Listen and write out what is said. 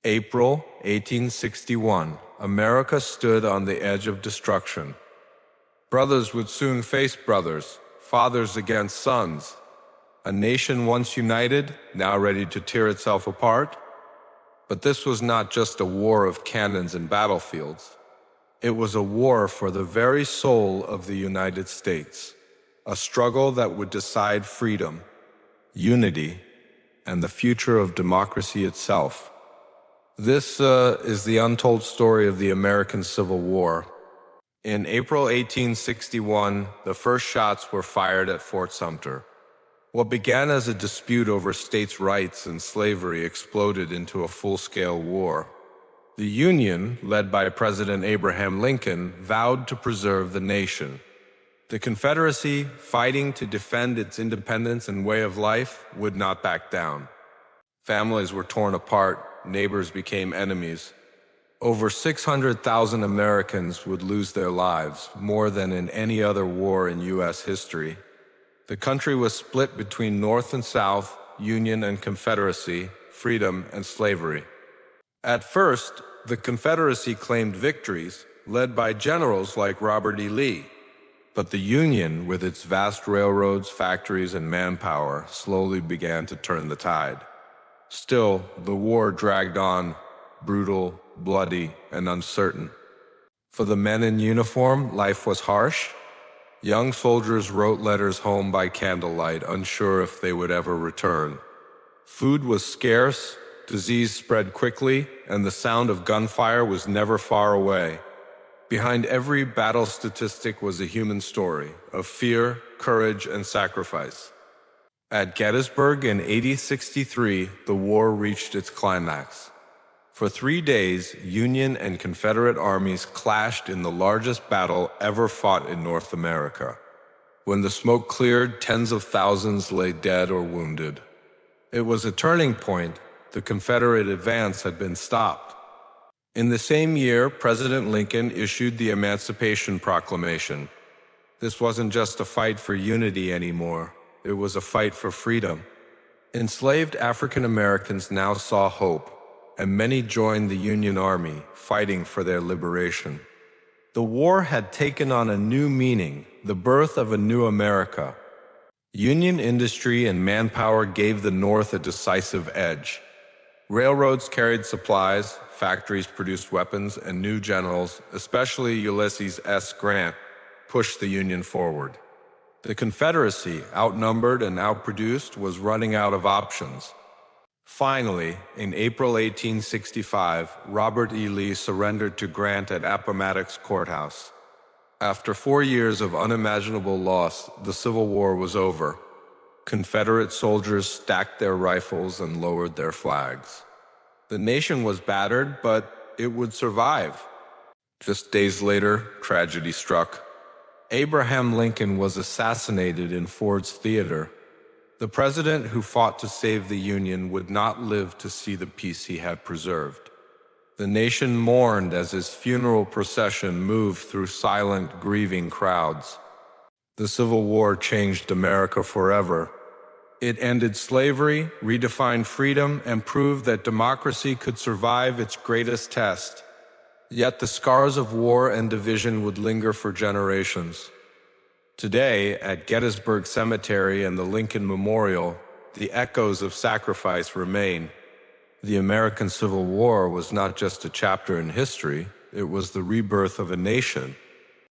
April 1861, America stood on the edge of destruction. Brothers would soon face brothers, fathers against sons. A nation once united, now ready to tear itself apart. But this was not just a war of cannons and battlefields. It was a war for the very soul of the United States, a struggle that would decide freedom, unity, and the future of democracy itself. This is the untold story of the American Civil War. In April 1861, the first shots were fired at Fort Sumter. What began as a dispute over states' rights and slavery exploded into a full-scale war. The Union, led by President Abraham Lincoln, vowed to preserve the nation. The Confederacy, fighting to defend its independence and way of life, would not back down. Families were torn apart, neighbors became enemies. Over 600,000 Americans would lose their lives, more than in any other war in U.S. history. The country was split between North and South, Union and Confederacy, freedom and slavery. At first, the Confederacy claimed victories, led by generals like Robert E. Lee. But the Union, with its vast railroads, factories, and manpower, slowly began to turn the tide. Still, the war dragged on, brutal, bloody, and uncertain. For the men in uniform, life was harsh. Young soldiers wrote letters home by candlelight, unsure if they would ever return. Food was scarce, disease spread quickly, and the sound of gunfire was never far away. Behind every battle statistic was a human story of fear, courage, and sacrifice. At Gettysburg in 1863, the war reached its climax. For 3 days, Union and Confederate armies clashed in the largest battle ever fought in North America. When the smoke cleared, tens of thousands lay dead or wounded. It was a turning point. The Confederate advance had been stopped. In the same year, President Lincoln issued the Emancipation Proclamation. This wasn't just a fight for unity anymore. It was a fight for freedom. Enslaved African Americans now saw hope, and many joined the Union Army, fighting for their liberation. The war had taken on a new meaning, the birth of a new America. Union industry and manpower gave the North a decisive edge. Railroads carried supplies, factories produced weapons, and new generals, especially Ulysses S. Grant, pushed the Union forward. The Confederacy, outnumbered and outproduced, was running out of options. Finally, in April 1865, Robert E. Lee surrendered to Grant at Appomattox Courthouse. After 4 years of unimaginable loss, the Civil War was over. Confederate soldiers stacked their rifles and lowered their flags. The nation was battered, but it would survive. Just days later, tragedy struck. Abraham Lincoln was assassinated in Ford's Theater. The president who fought to save the Union would not live to see the peace he had preserved. The nation mourned as his funeral procession moved through silent, grieving crowds. The Civil War changed America forever. It ended slavery, redefined freedom, and proved that democracy could survive its greatest test. Yet the scars of war and division would linger for generations. Today, at Gettysburg Cemetery and the Lincoln Memorial, the echoes of sacrifice remain. The American Civil War was not just a chapter in history, it was the rebirth of a nation,